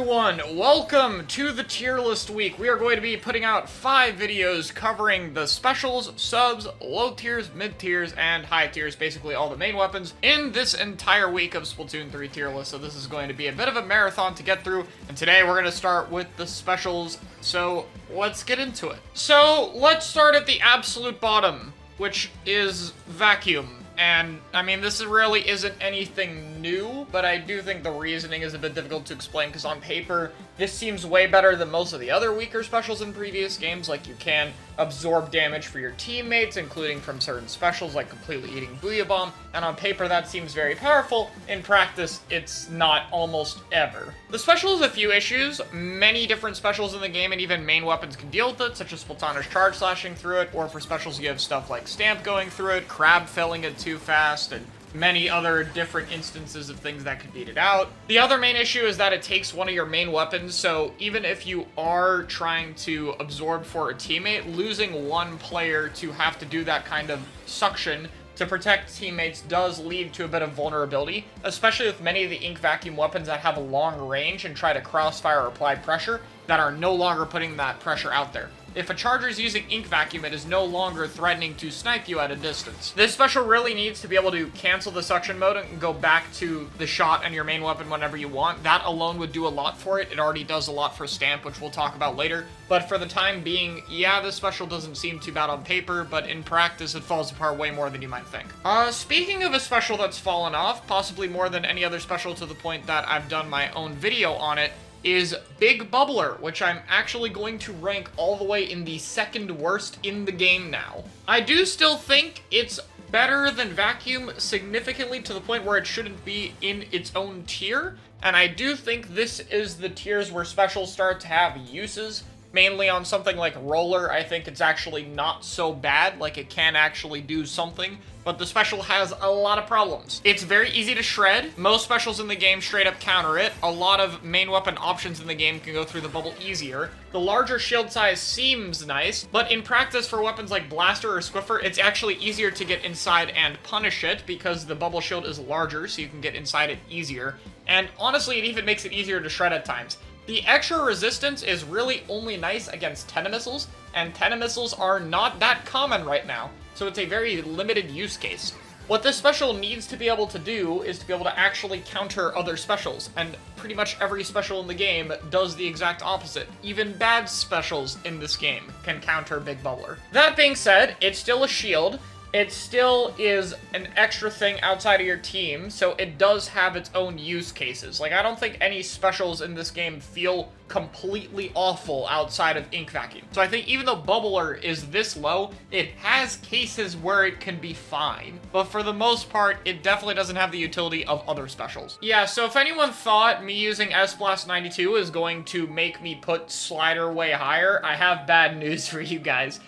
everyone, welcome to the tier list week. We are going to be putting out 5 videos covering the specials, subs, low tiers, mid tiers, and high tiers, basically all the main weapons, in this entire week of Splatoon 3 tier list. So this is going to be a bit of a marathon to get through, and today we're going to start with the specials, so let's get into it. So let's start at the absolute bottom, which is Vacuum. And, I mean, this really isn't anything new, but I do think the reasoning is a bit difficult to explain, because on paper, this seems way better than most of the other weaker specials in previous games. Like, you can absorb damage for your teammates, including from certain specials, like completely eating Booyah Bomb, and on paper, that seems very powerful. In practice, it's not almost ever. The special has a few issues. Many different specials in the game, and even main weapons can deal with it, such as Splatoonish charge slashing through it, or for specials you have stuff like Stamp going through it, Crab filling it too fast, and many other different instances of things that could beat it out. The other main issue is that it takes one of your main weapons, so even if you are trying to absorb for a teammate, losing one player to have to do that kind of suction to protect teammates does lead to a bit of vulnerability, especially with many of the ink vacuum weapons that have a long range and try to crossfire or apply pressure that are no longer putting that pressure out there. If a charger is using ink vacuum, it is no longer threatening to snipe you at a distance. This special really needs to be able to cancel the suction mode and go back to the shot and your main weapon whenever you want. That alone would do a lot for it. It already does a lot for Stamp, which we'll talk about later. But for the time being, yeah, this special doesn't seem too bad on paper, but in practice, it falls apart way more than you might think. Speaking of a special that's fallen off, possibly more than any other special to the point that I've done my own video on it, is Big Bubbler, which I'm actually going to rank all the way in the second worst in the game now. I do still think it's better than Vacuum significantly to the point where it shouldn't be in its own tier, and I do think this is the tiers where specials start to have uses. Mainly on something like Roller, I think it's actually not so bad, like it can actually do something, but the special has a lot of problems. It's very easy to shred. Most specials in the game straight up counter it. A lot of main weapon options in the game can go through the bubble easier. The larger shield size seems nice, but in practice for weapons like Blaster or Squiffer, it's actually easier to get inside and punish it because the bubble shield is larger, so you can get inside it easier. And honestly, it even makes it easier to shred at times. The extra resistance is really only nice against Tentamissiles, and Tentamissiles are not that common right now, so it's a very limited use case. What this special needs to be able to do is to be able to actually counter other specials, and pretty much every special in the game does the exact opposite. Even bad specials in this game can counter Big Bubbler. That being said, it's still a shield. It still is an extra thing outside of your team, so it does have its own use cases. Like, I don't think any specials in this game feel completely awful outside of Ink Vacuum. So I think even though Bubbler is this low, it has cases where it can be fine. But for the most part, it definitely doesn't have the utility of other specials. Yeah, so if anyone thought me using S-Blast 92 is going to make me put Slider way higher, I have bad news for you guys.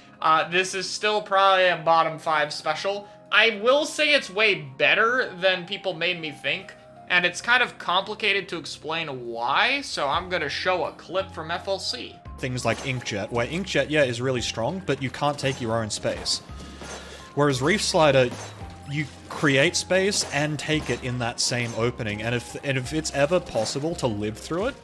This is still probably a bottom 5 special. I will say it's way better than people made me think, and it's kind of complicated to explain why, so I'm gonna show a clip from FLC. Things like Inkjet, where Inkjet, yeah, is really strong, but you can't take your own space. Whereas Reef Slider, you create space and take it in that same opening, and if it's ever possible to live through it,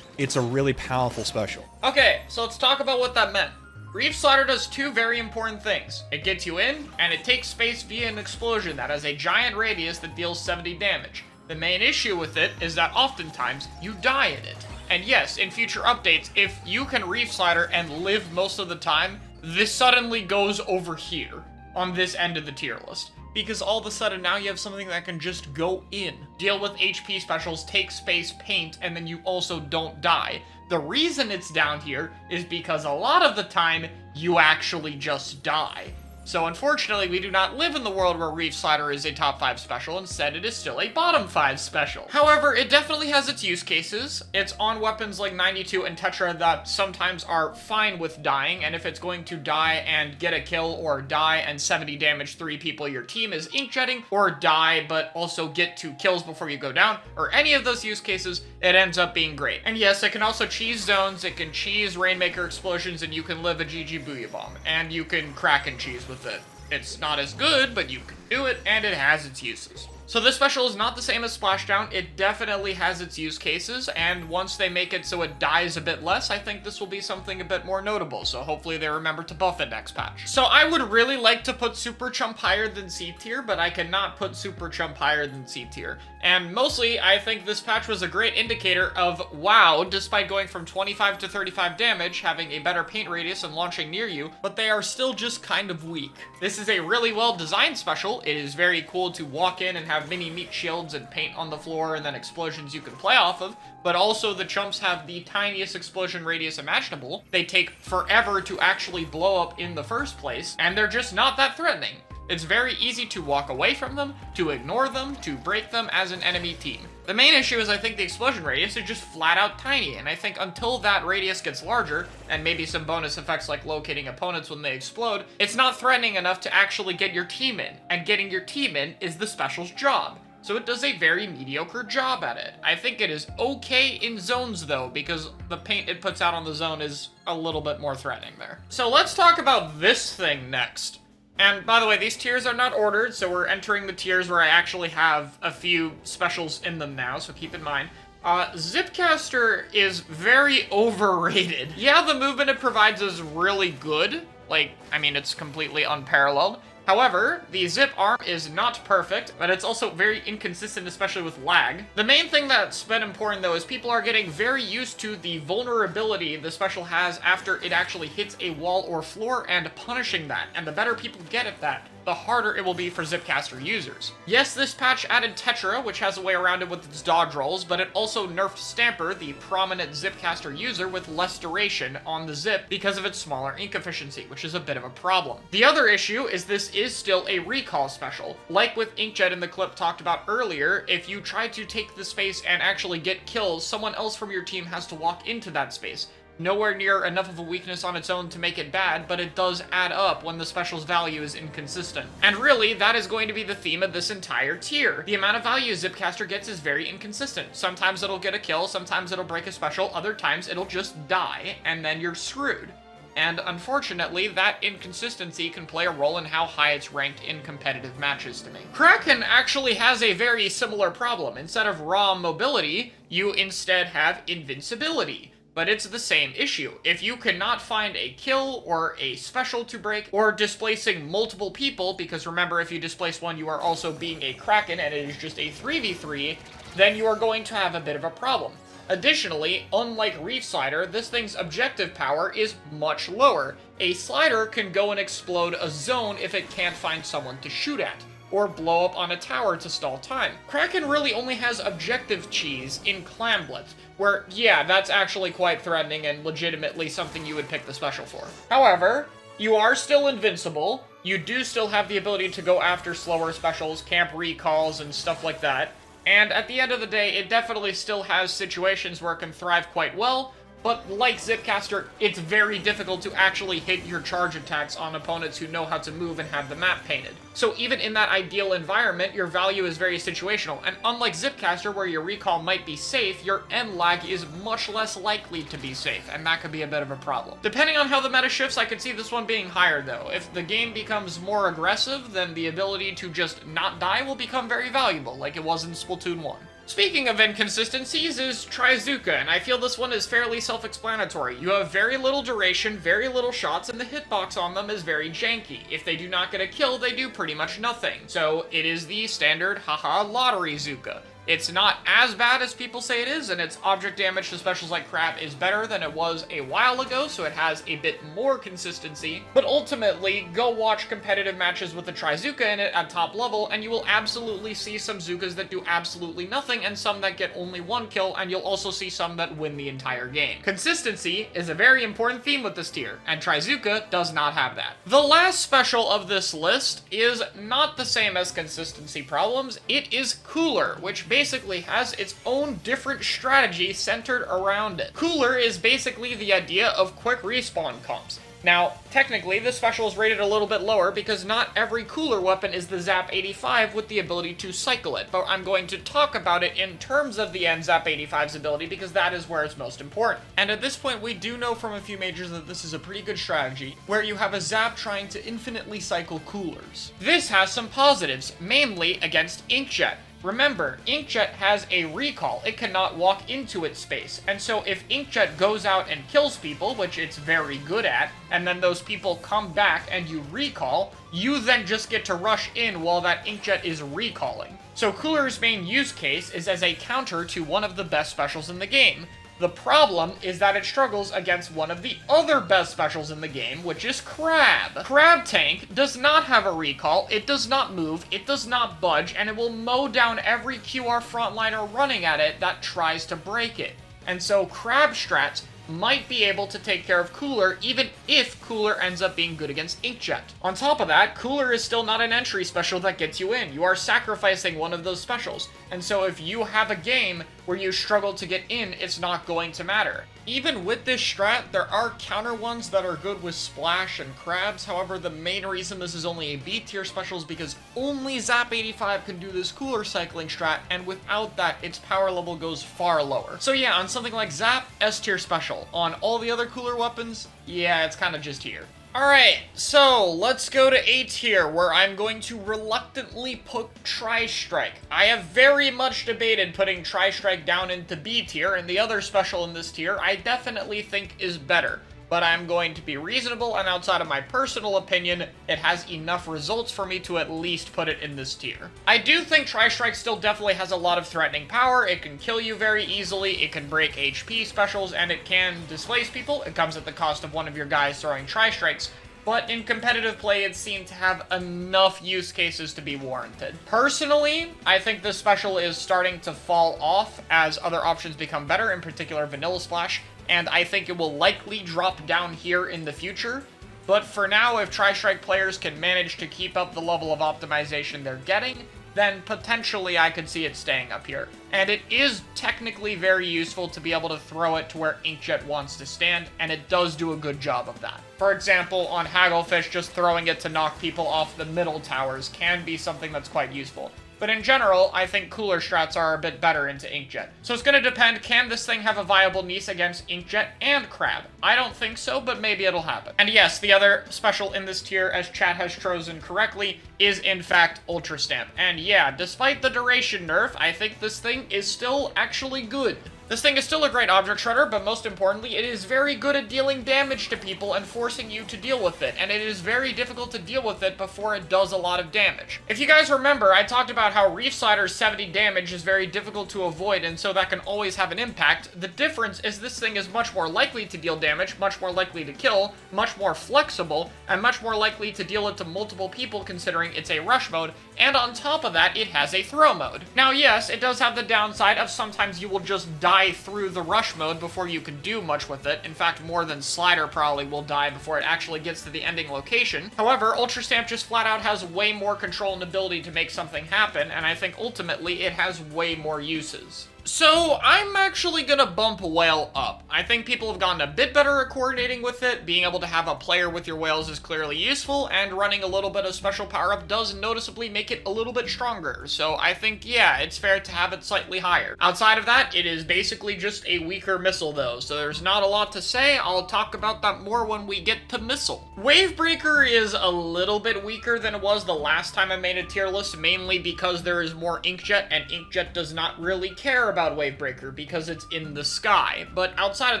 it's a really powerful special. Okay, so let's talk about what that meant. Reef Slider does 2 very important things. It gets you in, and it takes space via an explosion that has a giant radius that deals 70 damage. The main issue with it is that oftentimes you die in it. And yes, in future updates, if you can Reef Slider and live most of the time, this suddenly goes over here on this end of the tier list. Because all of a sudden now you have something that can just go in, deal with HP specials, take space, paint, and then you also don't die. The reason it's down here is because a lot of the time, you actually just die. So unfortunately, we do not live in the world where Reef Slider is a top 5 special. Instead, it is still a bottom 5 special. However, it definitely has its use cases. It's on weapons like 92 and Tetra that sometimes are fine with dying, and if it's going to die and get a kill, or die and 70 damage 3 people your team is inkjetting, or die but also get 2 kills before you go down, or any of those use cases, it ends up being great. And yes, it can also cheese zones, it can cheese Rainmaker explosions, and you can live a GG Booyah Bomb, and you can crack and cheese with it. It's not as good, but you can do it, and it has its uses. So this special is not the same as Splashdown. It definitely has its use cases, and once they make it so it dies a bit less, I think this will be something a bit more notable, so hopefully they remember to buff it next patch. So I would really like to put Super Chump higher than C tier, but I cannot put Super Chump higher than C tier. And mostly, I think this patch was a great indicator of, wow, despite going from 25 to 35 damage, having a better paint radius and launching near you, but they are still just kind of weak. This is a really well-designed special. It is very cool to walk in and have mini meat shields and paint on the floor and then explosions you can play off of, but also the chumps have the tiniest explosion radius imaginable. They take forever to actually blow up in the first place, and they're just not that threatening. It's very easy to walk away from them, to ignore them, to break them as an enemy team. The main issue is I think the explosion radius is just flat out tiny, and I think until that radius gets larger, and maybe some bonus effects like locating opponents when they explode, it's not threatening enough to actually get your team in, and getting your team in is the special's job. So it does a very mediocre job at it. I think it is okay in zones though, because the paint it puts out on the zone is a little bit more threatening there. So let's talk about this thing next. And by the way, these tiers are not ordered, so we're entering the tiers where I actually have a few specials in them now, so keep in mind. Zipcaster is very overrated. Yeah, the movement it provides is really good. Like, I mean, it's completely unparalleled. However, the zip arm is not perfect, but it's also very inconsistent, especially with lag. The main thing that's been important, though, is people are getting very used to the vulnerability the special has after it actually hits a wall or floor and punishing that. And the better people get at that, the harder it will be for Zipcaster users. Yes, this patch added Tetra, which has a way around it with its dodge rolls, but it also nerfed Stamper, the prominent Zipcaster user, with less duration on the zip because of its smaller ink efficiency, which is a bit of a problem. The other issue is this is still a recall special. Like with Inkjet in the clip talked about earlier, if you try to take the space and actually get kills, someone else from your team has to walk into that space. Nowhere near enough of a weakness on its own to make it bad, but it does add up when the special's value is inconsistent. And really, that is going to be the theme of this entire tier. The amount of value Zipcaster gets is very inconsistent. Sometimes it'll get a kill, sometimes it'll break a special, other times it'll just die, and then you're screwed. And unfortunately, that inconsistency can play a role in how high it's ranked in competitive matches to me. Kraken actually has a very similar problem. Instead of raw mobility, you instead have invincibility. But it's the same issue. If you cannot find a kill or a special to break, or displacing multiple people, because remember, if you displace one, you are also being a Kraken, and it is just a 3v3, then you are going to have a bit of a problem. Additionally, unlike Reef Slider, this thing's objective power is much lower. A slider can go and explode a zone if it can't find someone to shoot at, or blow up on a tower to stall time. Kraken really only has objective cheese in Clamblet, where, yeah, that's actually quite threatening and legitimately something you would pick the special for. However, you are still invincible, you do still have the ability to go after slower specials, camp recalls, and stuff like that, and at the end of the day, it definitely still has situations where it can thrive quite well, but like Zipcaster, it's very difficult to actually hit your charge attacks on opponents who know how to move and have the map painted. So even in that ideal environment, your value is very situational, and unlike Zipcaster, where your recall might be safe, your end lag is much less likely to be safe, and that could be a bit of a problem. Depending on how the meta shifts, I could see this one being higher though. If the game becomes more aggressive, then the ability to just not die will become very valuable, like it was in Splatoon 1. Speaking of inconsistencies is Trizooka, and I feel this one is fairly self-explanatory. You have very little duration, very little shots, and the hitbox on them is very janky. If they do not get a kill, they do pretty much nothing. So it is the standard haha lottery Zooka. It's not as bad as people say it is, and its object damage to specials like crap is better than it was a while ago, so it has a bit more consistency. But ultimately, go watch competitive matches with the Trizooka in it at top level, and you will absolutely see some Zookas that do absolutely nothing, and some that get only one kill, and you'll also see some that win the entire game. Consistency is a very important theme with this tier, and Trizooka does not have that. The last special of this list is not the same as consistency problems, it is Cooler, which basically has its own different strategy centered around it. Cooler is basically the idea of quick respawn comps. Now, technically, this special is rated a little bit lower because not every cooler weapon is the Zap 85 with the ability to cycle it, but I'm going to talk about it in terms of the end Zap 85's ability because that is where it's most important. And at this point, we do know from a few majors that this is a pretty good strategy, where you have a Zap trying to infinitely cycle coolers. This has some positives, mainly against Inkjet. Remember, Inkjet has a recall. It cannot walk into its space. And so if Inkjet goes out and kills people, which it's very good at, and then those people come back and you recall, you then just get to rush in while that Inkjet is recalling. So Cooler's main use case is as a counter to one of the best specials in the game. The problem is that it struggles against one of the other best specials in the game, which is Crab. Crab Tank does not have a recall, it does not move, it does not budge, and it will mow down every QR frontliner running at it that tries to break it. And so Crab strats might be able to take care of Cooler even if Cooler ends up being good against Inkjet. On top of that, Cooler is still not an entry special that gets you in. You are sacrificing one of those specials. And so if you have a game where you struggle to get in, it's not going to matter. Even with this strat, there are counter ones that are good with Splash and Crabs. However, the main reason this is only a B tier special is because only Zap 85 can do this Cooler cycling strat, and without that, its power level goes far lower. So yeah, on something like Zap, S tier special. On all the other Cooler weapons, yeah, it's kind of just here. Alright, so let's go to A tier, where I'm going to reluctantly put Tri-Strike. I have very much debated putting Tri-Strike down into B tier, and the other special in this tier I definitely think is better. But I'm going to be reasonable, and outside of my personal opinion, it has enough results for me to at least put it in this tier. I do think Tri-Strike still definitely has a lot of threatening power. It can kill you very easily, it can break HP specials, and it can displace people. It comes at the cost of one of your guys throwing Tri-Strikes. But in competitive play, it seemed to have enough use cases to be warranted. Personally, I think this special is starting to fall off as other options become better, in particular Vanilla Splash, and I think it will likely drop down here in the future. But for now, if Tri-Strike players can manage to keep up the level of optimization they're getting, then potentially I could see it staying up here. And it is technically very useful to be able to throw it to where Inkjet wants to stand, and it does do a good job of that. For example, on Hagglefish, just throwing it to knock people off the middle towers can be something that's quite useful. But in general, I think Cooler strats are a bit better into Inkjet. So it's going to depend, can this thing have a viable niece against Inkjet and Crab? I don't think so, but maybe it'll happen. And yes, the other special in this tier, as chat has chosen correctly, is in fact Ultra Stamp. And yeah, despite the duration nerf, I think this thing is still actually good. This thing is still a great object shredder, but most importantly, it is very good at dealing damage to people and forcing you to deal with it, and it is very difficult to deal with it before it does a lot of damage. If you guys remember, I talked about how Reef Slider's 70 damage is very difficult to avoid, and so that can always have an impact. The difference is this thing is much more likely to deal damage, much more likely to kill, much more flexible, and much more likely to deal it to multiple people considering it's a rush mode, and on top of that, it has a throw mode. Now yes, it does have the downside of sometimes you will just die through the rush mode before you can do much with it. In fact, more than Slider probably will die before it actually gets to the ending location. However, Ultra Stamp just flat out has way more control and ability to make something happen, and I think ultimately it has way more uses. So, I'm actually gonna bump Whale up. I think people have gotten a bit better at coordinating with it. Being able to have a player with your whales is clearly useful, and running a little bit of special power-up does noticeably make it a little bit stronger. So I think, yeah, it's fair to have it slightly higher. Outside of that, it is basically just a weaker missile though, so there's not a lot to say. I'll talk about that more when we get to missile. Wavebreaker is a little bit weaker than it was the last time I made a tier list, mainly because there is more Inkjet, and Inkjet does not really care about Wavebreaker because it's in the sky. But outside of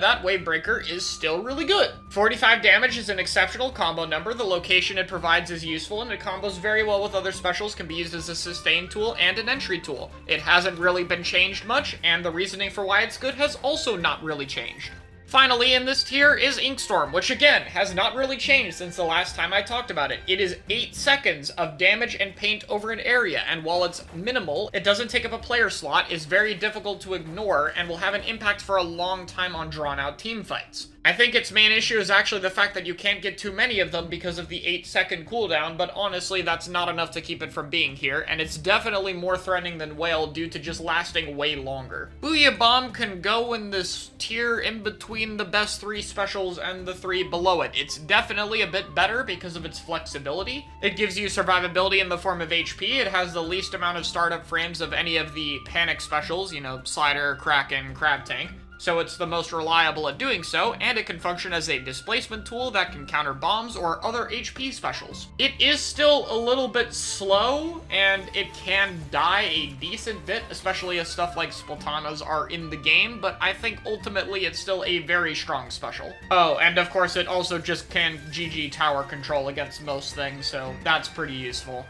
that, Wavebreaker is still really good. 45 damage is an exceptional combo number. The location it provides is useful, and it combos very well with other specials, can be used as a sustain tool and an entry tool. It hasn't really been changed much, and the reasoning for why it's good has also not really changed. Finally, in this tier is Inkstorm, which again, has not really changed since the last time I talked about it. It is 8 seconds of damage and paint over an area, and while it's minimal, it doesn't take up a player slot, is very difficult to ignore, and will have an impact for a long time on drawn-out teamfights. I think its main issue is actually the fact that you can't get too many of them because of the 8-second cooldown, but honestly, that's not enough to keep it from being here, and it's definitely more threatening than Whale due to just lasting way longer. Booyah Bomb can go in this tier in between between the best 3 specials and the 3 below it. It's definitely a bit better because of its flexibility. It gives you survivability in the form of HP. It has the least amount of startup frames of any of the panic specials, you know, Slider, Kraken, Crab Tank. So it's the most reliable at doing so, and it can function as a displacement tool that can counter bombs or other HP specials. It is still a little bit slow, and it can die a decent bit, especially as stuff like Splatanas are in the game, but I think ultimately it's still a very strong special. Oh, and of course it also just can GG tower control against most things, so that's pretty useful.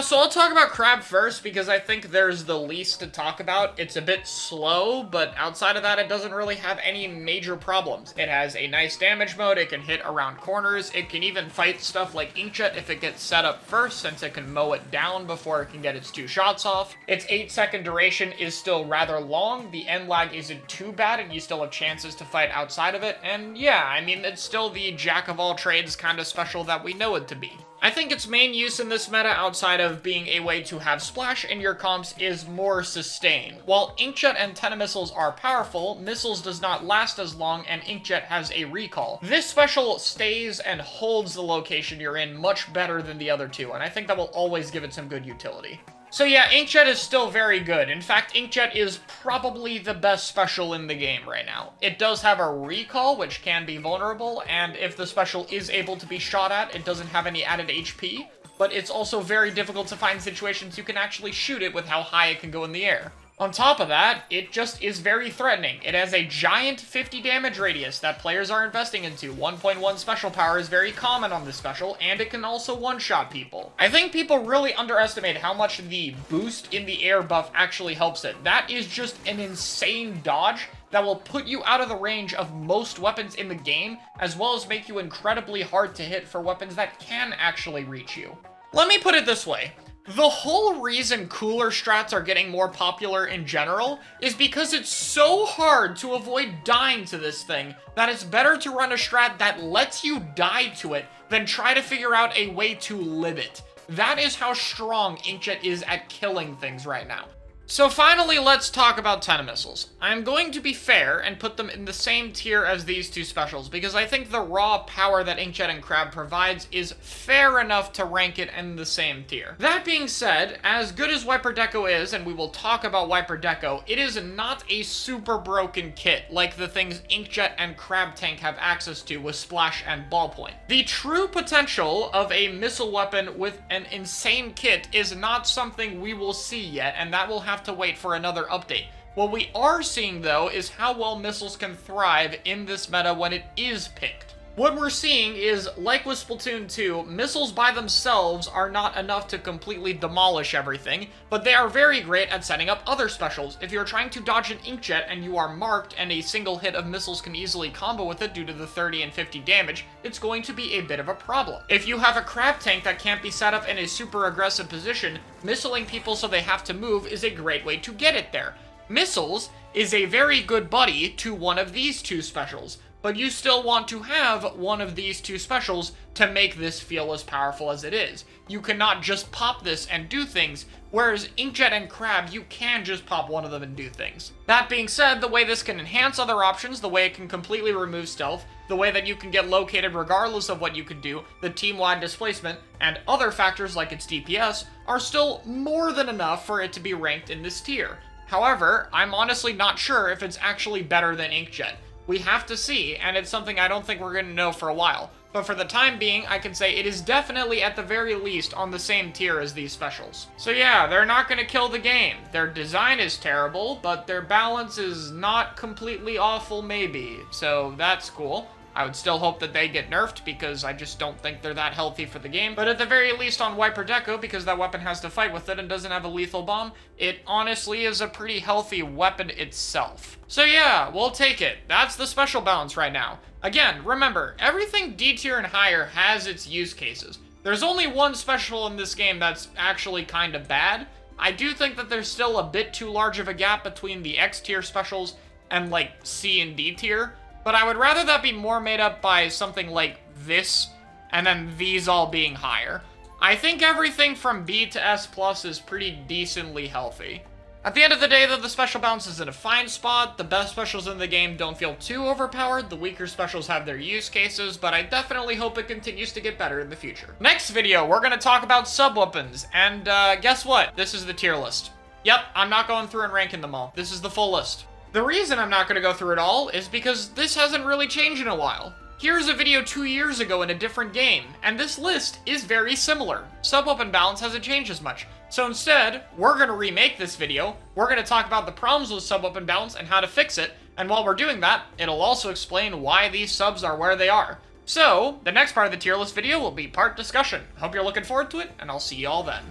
So I'll talk about Crab first, because I think there's the least to talk about. It's a bit slow, but outside of that, it doesn't really have any major problems. It has a nice damage mode, it can hit around corners, it can even fight stuff like Inkjet if it gets set up first, since it can mow it down before it can get its 2 shots off. Its 8-second duration is still rather long, the end lag isn't too bad, and you still have chances to fight outside of it, and yeah, I mean, it's still the jack-of-all-trades kind of special that we know it to be. I think its main use in this meta, outside of being a way to have splash in your comps, is more sustain. While Inkjet and Tenna missiles are powerful, missiles does not last as long, and Inkjet has a recall. This special stays and holds the location you're in much better than the other two, and I think that will always give it some good utility. So yeah, Inkjet is still very good. In fact, Inkjet is probably the best special in the game right now. It does have a recall, which can be vulnerable, and if the special is able to be shot at, it doesn't have any added HP, but it's also very difficult to find situations you can actually shoot it with how high it can go in the air. On top of that, it just is very threatening. It has a giant 50 damage radius that players are investing into. 1.1 special power is very common on this special, and it can also one-shot people. I think people really underestimate how much the boost in the air buff actually helps it. That is just an insane dodge that will put you out of the range of most weapons in the game, as well as make you incredibly hard to hit for weapons that can actually reach you. Let me put it this way. The whole reason cooler strats are getting more popular in general is because it's so hard to avoid dying to this thing that it's better to run a strat that lets you die to it than try to figure out a way to live it. That is how strong Inkjet is at killing things right now. So finally, let's talk about Tenna missiles. I'm going to be fair and put them in the same tier as these 2 specials, because I think the raw power that Inkjet and Crab provides is fair enough to rank it in the same tier. That being said, as good as Wiper Deco is, and we will talk about Wiper Deco, it is not a super broken kit like the things Inkjet and Crab Tank have access to with Splash and Ballpoint. The true potential of a missile weapon with an insane kit is not something we will see yet, and that will have to wait for another update. What we are seeing, though, is how well missiles can thrive in this meta when it is picked. What we're seeing is, like with Splatoon 2, missiles by themselves are not enough to completely demolish everything, but they are very great at setting up other specials. If you're trying to dodge an Inkjet and you are marked and a single hit of missiles can easily combo with it due to the 30 and 50 damage, it's going to be a bit of a problem. If you have a Crab Tank that can't be set up in a super aggressive position, missiling people so they have to move is a great way to get it there. Missiles is a very good buddy to one of these 2 specials, but you still want to have one of these 2 specials to make this feel as powerful as it is. You cannot just pop this and do things, whereas Inkjet and Crab, you can just pop one of them and do things. That being said, the way this can enhance other options, the way it can completely remove stealth, the way that you can get located regardless of what you can do, the team-wide displacement, and other factors like its DPS, are still more than enough for it to be ranked in this tier. However, I'm honestly not sure if it's actually better than Inkjet. We have to see, and it's something I don't think we're going to know for a while. But for the time being, I can say it is definitely at the very least on the same tier as these specials. So yeah, they're not going to kill the game. Their design is terrible, but their balance is not completely awful maybe. So that's cool. I would still hope that they get nerfed, because I just don't think they're that healthy for the game. But at the very least on Wiper Deco, because that weapon has to fight with it and doesn't have a lethal bomb, it honestly is a pretty healthy weapon itself. So yeah, we'll take it. That's the special balance right now. Again, remember, everything D tier and higher has its use cases. There's only one special in this game that's actually kind of bad. I do think that there's still a bit too large of a gap between the X tier specials and like C and D tier. But I would rather that be more made up by something like this, and then these all being higher. I think everything from B to S plus is pretty decently healthy. At the end of the day, though, the special balance is in a fine spot. The best specials in the game don't feel too overpowered. The weaker specials have their use cases, but I definitely hope it continues to get better in the future. Next video, we're going to talk about sub-weapons, and guess what? This is the tier list. Yep, I'm not going through and ranking them all. This is the full list. The reason I'm not going to go through it all is because this hasn't really changed in a while. Here's a video 2 years ago in a different game, and this list is very similar. Sub-weapon balance hasn't changed as much. So instead, we're going to remake this video, we're going to talk about the problems with sub-weapon balance and how to fix it, and while we're doing that, it'll also explain why these subs are where they are. So, the next part of the tier list video will be part discussion. Hope you're looking forward to it, and I'll see y'all then.